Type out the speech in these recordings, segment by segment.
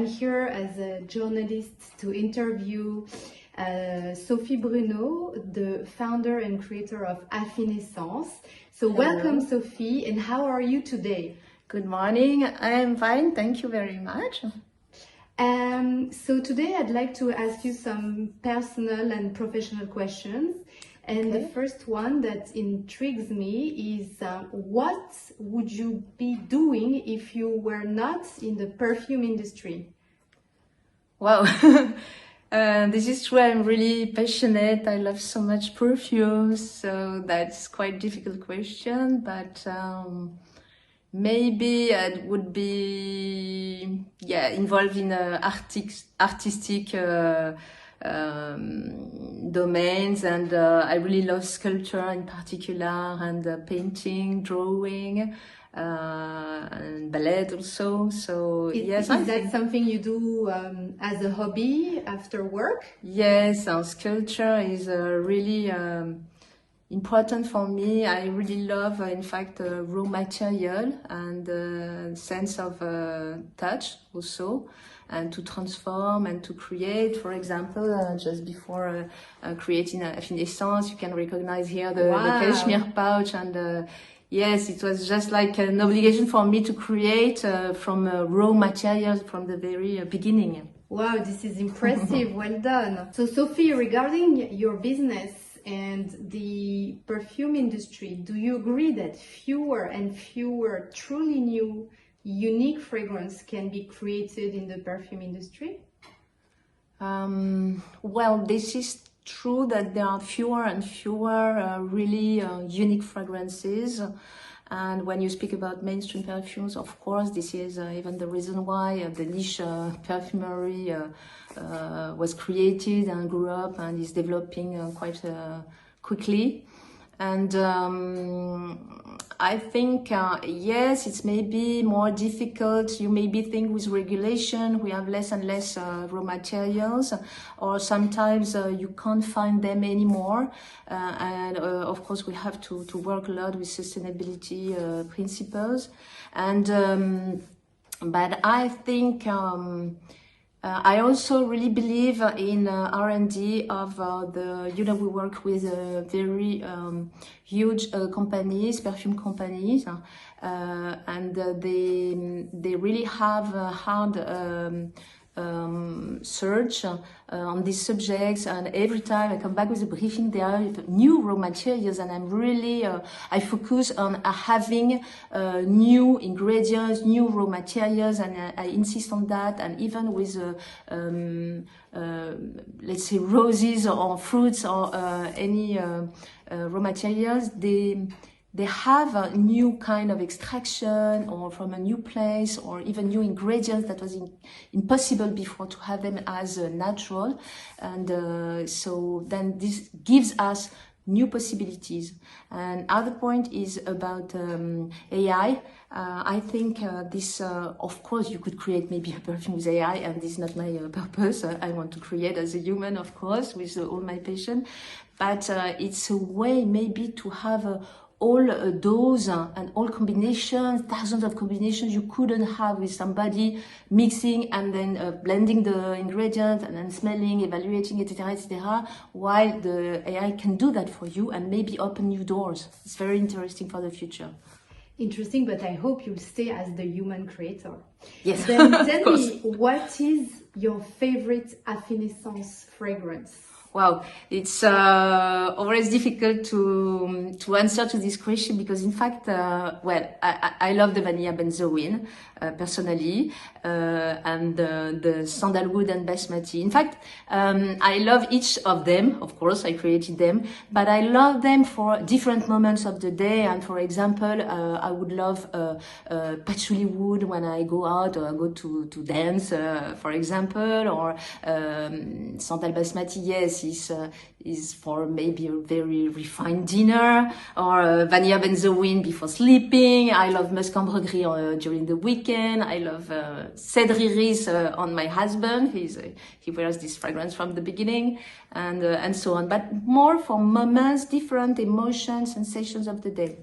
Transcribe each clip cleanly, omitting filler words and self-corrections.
I'm here as a journalist to interview Sophie Bruneau, the founder and creator of Affinessence. So welcome, Sophie, and how are you today? Good morning, I am fine, thank you very much. So today I'd like to ask you some personal and professional questions. And the first one that intrigues me is what would you be doing if you were not in the perfume industry? Wow, this is true. I'm really passionate. I love so much perfumes, so that's quite a difficult question, but maybe I would be involved in artistic domains, and I really love sculpture in particular, and painting, drawing, and ballet also. So Is that something you do as a hobby after work? Yes, sculpture is really important for me. I really love, in fact, raw material and sense of touch also, and to transform and to create. For example, just before creating Affinessence, you can recognize here the cashmere pouch, and yes, it was just like an obligation for me to create from raw materials from the very beginning. Wow, this is impressive. Well done. So Sophie, regarding your business and the perfume industry, do you agree that fewer and fewer truly new, unique fragrance can be created in the perfume industry? Well, this is true that there are fewer and fewer really unique fragrances. And when you speak about mainstream perfumes, of course, this is even the reason why the niche perfumery was created and grew up and is developing quite quickly. And I think, yes, it's maybe more difficult. You maybe think with regulation, we have less and less raw materials, or sometimes you can't find them anymore. And of course, we have to work a lot with sustainability principles. And but I think I also really believe in R&D of we work with very huge companies, perfume companies, and they really have a hard search on these subjects, and every time I come back with a briefing, there are new raw materials, and I'm really I focus on having new ingredients, new raw materials, and I insist on that. And even with let's say roses or fruits or any raw materials, they have a new kind of extraction or from a new place, or even new ingredients that was impossible before to have them as natural. And so then this gives us new possibilities. And other point is about AI. I think this, of course, you could create maybe a perfume with AI, and this is not my purpose. I want to create as a human, of course, with all my passion. But it's a way maybe to have all those and all combinations, thousands of combinations you couldn't have with somebody mixing and then blending the ingredients and then smelling, evaluating, etc., etc., while the AI can do that for you and maybe open new doors. It's very interesting for the future. Interesting, but I hope you'll stay as the human creator. Yes. Then tell me, what is your favorite Affinessence fragrance? Wow, it's always difficult to answer to this question, because in fact, I love the vanilla benzoin personally, and the sandalwood and basmati. In fact, I love each of them. Of course, I created them, but I love them for different moments of the day. And for example, I would love patchouli wood when I go out or I go to dance, for example, or sandal basmati. Yes, is for maybe a very refined dinner, or vanilla benzoin before sleeping. I love musk ambre gris during the weekend. I love cedre iris on my husband. He wears this fragrance from the beginning, and so on. But more for moments, different emotions, sensations of the day.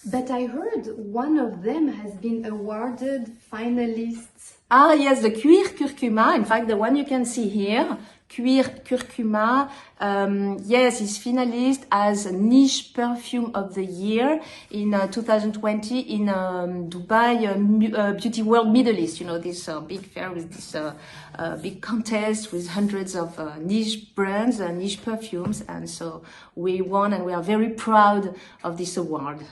But I heard one of them has been awarded finalist Ah yes, the cuir curcuma, in fact the one you can see here, cuir curcuma, yes, is finalist as niche perfume of the year in 2020 in Dubai Beauty World Middle East, you know, this big fair with this big contest with hundreds of niche brands and niche perfumes, and so we won and we are very proud of this award.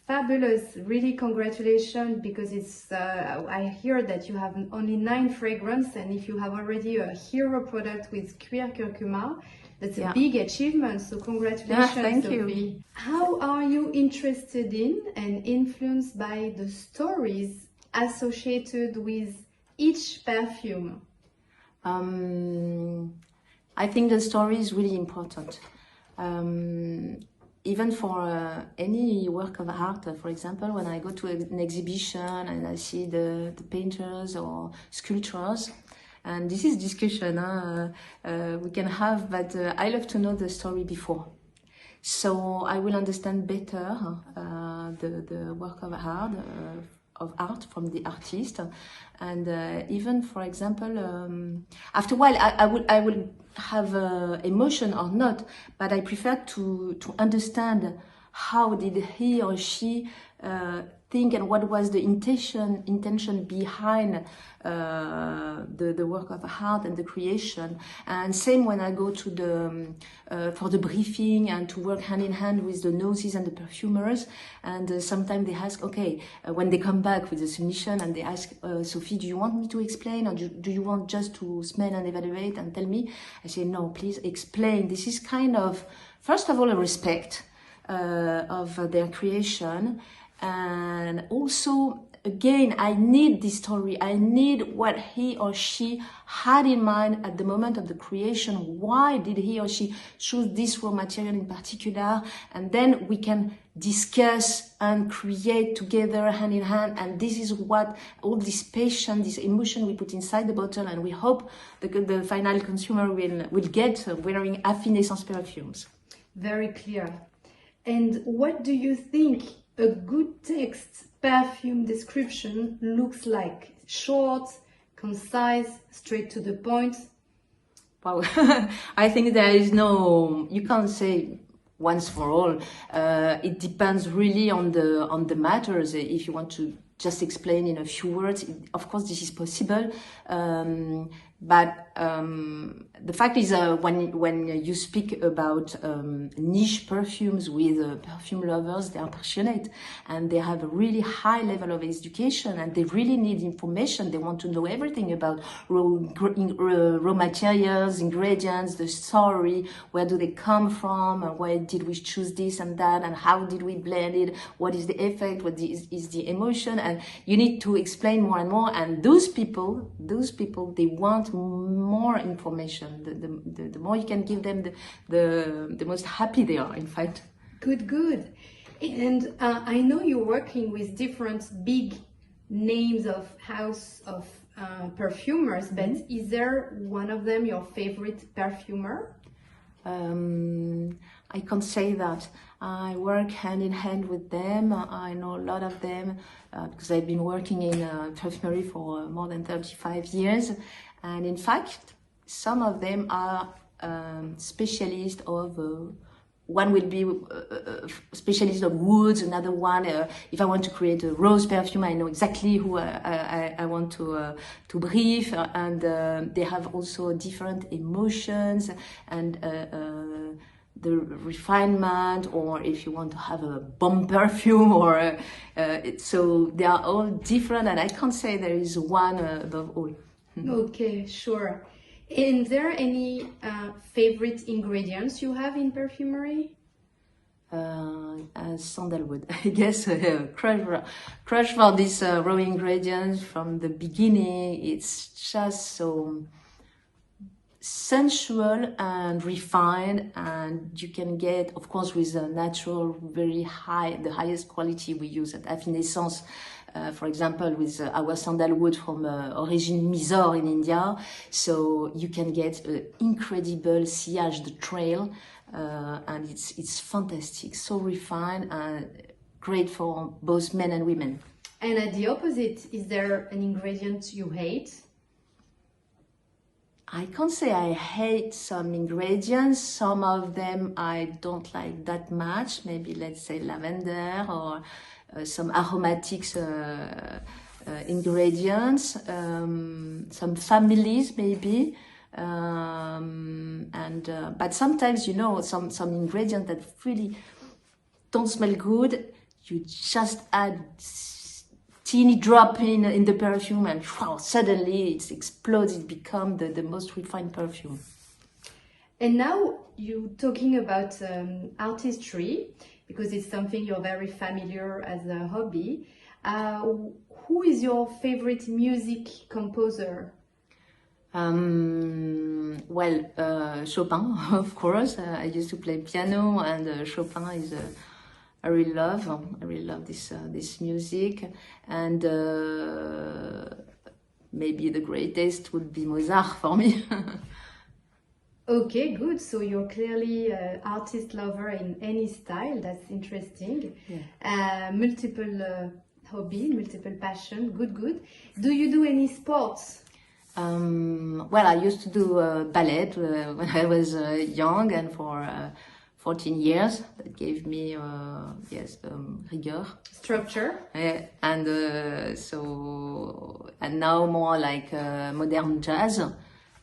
Fabulous, really congratulations, because it's I hear that you have only 9 fragrances, and if you have already a hero product with cuir curcuma, that's a big achievement, so congratulations. Thank Sophie. you. How are you interested in and influenced by the stories associated with each perfume? I think the story is really important. Even for any work of art, for example, when I go to an exhibition and I see the painters or sculptors, and this is discussion we can have, but I love to know the story before. So I will understand better the work of art from the artist, and even, for example, after a while I will have emotion or not, but I prefer to understand how did he or she think and what was the intention behind the work of art and the creation. And same when I go to the for the briefing and to work hand in hand with the noses and the perfumers, and sometimes they ask, okay, when they come back with the submission and they ask, Sophie, do you want me to explain, or do you want just to smell and evaluate and tell me? I say, no, please explain. This is kind of, first of all, a respect of their creation, and also, again, I need this story. I need what he or she had in mind at the moment of the creation. Why did he or she choose this raw material in particular? And then we can discuss and create together, hand in hand. And this is what all this passion, this emotion we put inside the bottle, and we hope the final consumer will get wearing Affinessence perfumes. Very clear. And what do you think a good text perfume description looks like? Short, concise, straight to the point? Wow, I think there is no, you can't say once for all. It depends really on the matters. If you want to just explain in a few words, of course this is possible. But the fact is, when you speak about niche perfumes with perfume lovers, they are passionate and they have a really high level of education, and they really need information. They want to know everything about raw materials, ingredients, the story, where do they come from, why did we choose this and that, and how did we blend it, what is the effect, what is the emotion, and you need to explain more and more. And those people, they want more information. The more you can give them, the most happy they are, in fact. Good. And I know you're working with different big names of house of perfumers, but is there one of them your favorite perfumer? I can't say that. I work hand in hand with them. I know a lot of them because I've been working in perfumery for more than 35 years. And in fact, some of them are specialists of, one will be a specialist of woods, another one, if I want to create a rose perfume, I know exactly who I want to brief, and they have also different emotions and the refinement, or if you want to have a bomb perfume, or so they are all different, and I can't say there is one above all. Okay, sure. Is there any favorite ingredients you have in perfumery? Sandalwood, I guess. Crush for these raw ingredients from the beginning. It's just so sensual and refined, and you can get, of course, with a natural, very high, the highest quality we use at Affinessence. For example, with our sandalwood from origin Mysore in India, so you can get an incredible sillage de trail, and it's fantastic, so refined and great for both men and women. And at the opposite, is there an ingredient you hate? I can't say I hate some ingredients. Some of them I don't like that much. Maybe let's say lavender or some aromatics ingredients. Some families maybe. But sometimes, you know, some ingredients that really don't smell good, you just add teeny drop in the perfume and wow, suddenly it explodes, it becomes the most refined perfume. And now you're talking about artistry, because it's something you're very familiar as a hobby. Who is your favorite music composer? Chopin, of course. I used to play piano, and Chopin is I really love this music, and maybe the greatest would be Mozart for me. Okay, good. So you're clearly an artist lover in any style. That's interesting. Yeah. Multiple hobby, multiple passion. Good. Do you do any sports? I used to do ballet when I was young, and for 14 years. That gave me rigueur, structure. And now more like modern jazz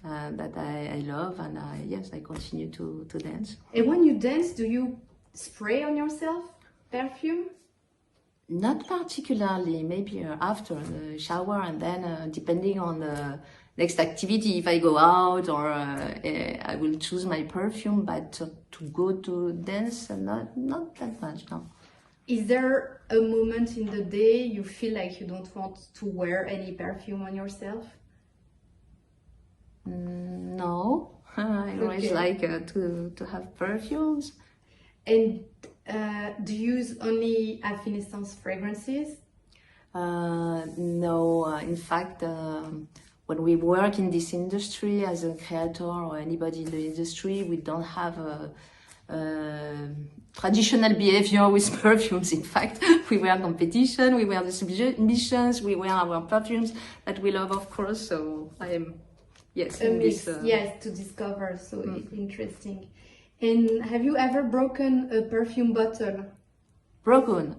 that I love, and I continue to dance. And when you dance, do you spray on yourself perfume? Not particularly, maybe after the shower, and then depending on the next activity, if I go out, or I will choose my perfume, but to go to dance, not that much, no. Is there a moment in the day you feel like you don't want to wear any perfume on yourself? No, I always like to have perfumes. And do you use only Affinessence fragrances? No, in fact, when we work in this industry as a creator or anybody in the industry, we don't have a traditional behavior with perfumes. In fact, we wear competition, we wear exhibitions, we wear our perfumes that we love, of course. So I am, yes, in mix, this. Yes, to discover. So interesting. And have you ever broken a perfume bottle? Broken?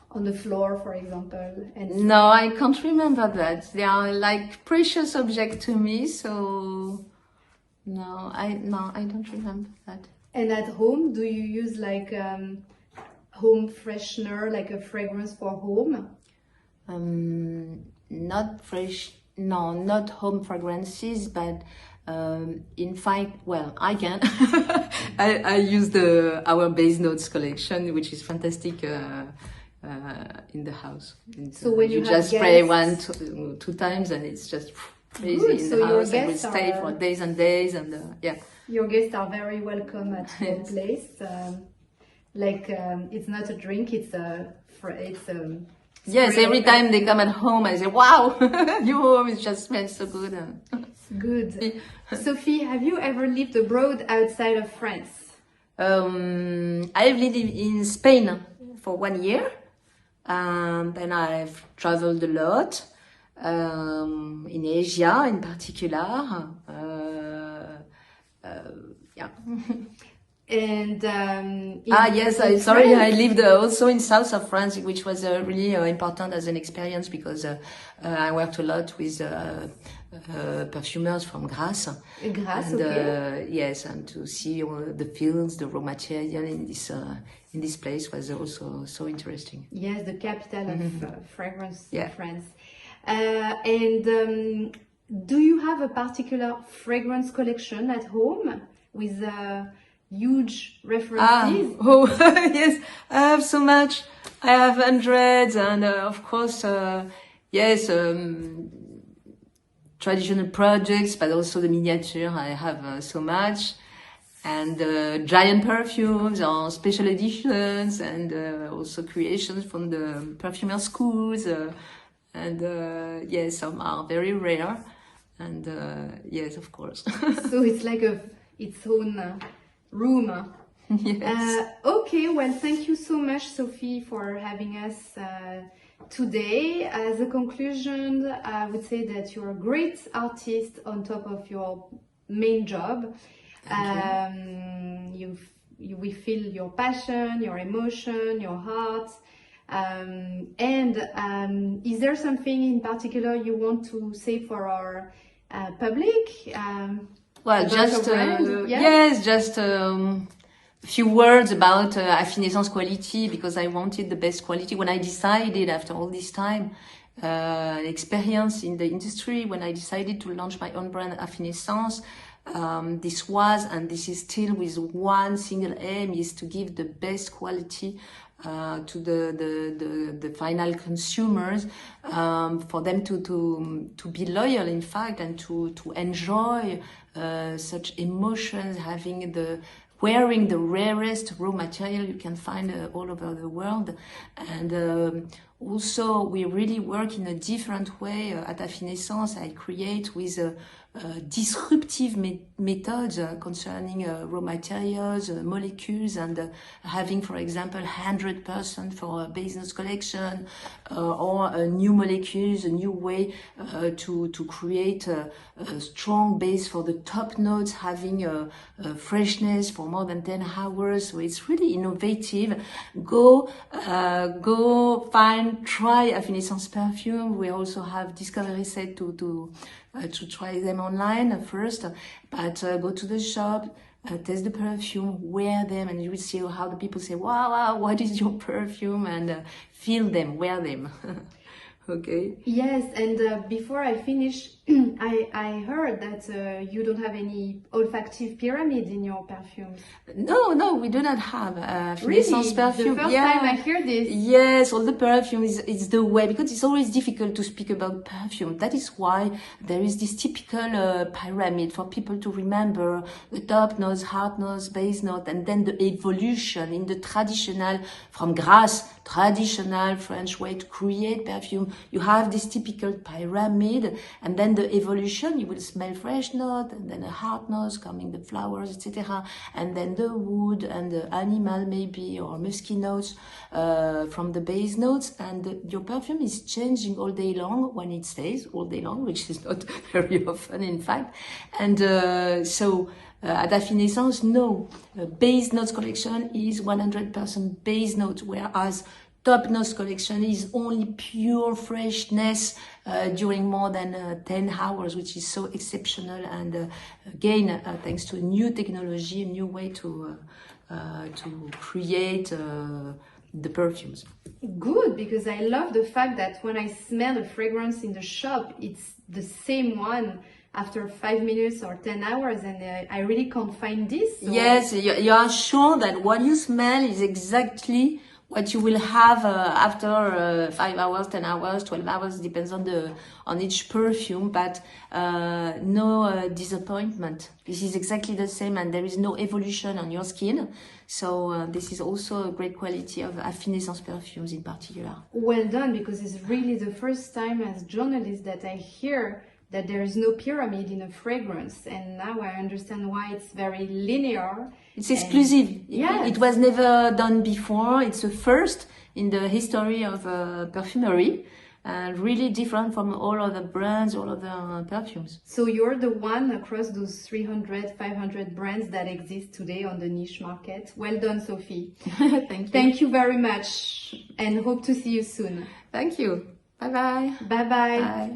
On the floor, for example. And no, I can't remember that. They are like precious objects to me, so no, I don't remember that. And at home, do you use like home freshener, like a fragrance for home? Not fresh, no, not home fragrances, but in fact, well, I can. I use our base notes collection, which is fantastic. In the house. So when you just spray two times, and it's just crazy in the house, and we stay for days and days, and Your guests are very welcome at your place. It's not a drink; it's a. Yes, every time they come at home, I say, "Wow, your home it just smells so good." Good. Sophie, have you ever lived abroad outside of France? I've lived in Spain for 1 year. Then I've traveled a lot in Asia, in particular. And yes, I lived also in south of France, which was really important as an experience, because I worked a lot with perfumers from Grasse. Okay. Yes, and to see all the fields, the raw material in this place was also so interesting. Yes, the capital of fragrance in France. Do you have a particular fragrance collection at home with huge references? Yes, I have so much. I have hundreds, and of course, yes, traditional projects, but also the miniature. I have so much, and giant perfumes or special editions, and also creations from the perfumer schools, and yes, some are very rare, and yes, of course. So it's like its own room. Yes. Okay, well, thank you so much, Sophie, for having us today. As a conclusion, I would say that you're a great artist on top of your main job. We feel your passion, your emotion, your heart. Is there something in particular you want to say for our public? Well, just yes, just a few words about Affinessence quality, because I wanted the best quality. When I decided, after all this time experience in the industry, when I decided to launch my own brand Affinessence, this was, and this is still, with one single aim, is to give the best quality to the final consumers, for them to be loyal, in fact, and to enjoy such emotions, wearing the rarest raw material you can find all over the world. And also we really work in a different way at Affinessence. I create with disruptive methods concerning raw materials, molecules, and having, for example, 100% for a base notes collection, or new molecules, a new way to create a strong base for the top notes, having a freshness for more than 10 hours. So it's really innovative. Go try Affinessence perfume. We also have discovery set to try them online first, but go to the shop, taste the perfume, wear them, and you will see how the people say, wow, what is your perfume? And feel them, wear them. Okay. Yes, and before I finish, I heard that you don't have any olfactive pyramid in your perfumes. No, we do not have Affinessence perfume. The first time I hear this. Yes, all the perfume is the way, because it's always difficult to speak about perfume. That is why there is this typical pyramid for people to remember: the top notes, heart notes, base note, and then the evolution in the traditional, from Grasse, traditional French way to create perfume. You have this typical pyramid, and then the evolution, you will smell fresh note, and then a heart note coming, the flowers, etc., and then the wood and the animal maybe, or musky notes from the base notes, and your perfume is changing all day long, when it stays all day long, which is not very often, in fact. And at Affinessence, no, base notes collection is 100% base notes, whereas top notes collection is only pure freshness during more than 10 hours, which is so exceptional. And again, thanks to new technology, a new way to create the perfumes. Good, because I love the fact that when I smell a fragrance in the shop, it's the same one after 5 minutes or 10 hours, and I really can't find this. So... Yes, you are sure that what you smell is exactly what you will have after 5 hours, 10 hours, 12 hours, depends on each perfume, but no disappointment. This is exactly the same, and there is no evolution on your skin. So this is also a great quality of Affinessence perfumes in particular. Well done, because it's really the first time as journalist that I hear that there is no pyramid in a fragrance, and now I understand why it's very linear. It's exclusive. Yeah, it was never done before. It's a first in the history of perfumery, and really different from all other brands, all other perfumes. So you're the one across those 300, 500 brands that exist today on the niche market. Well done, Sophie. Thank you. Thank you very much, and hope to see you soon. Thank you. Bye-bye. Bye-bye. Bye.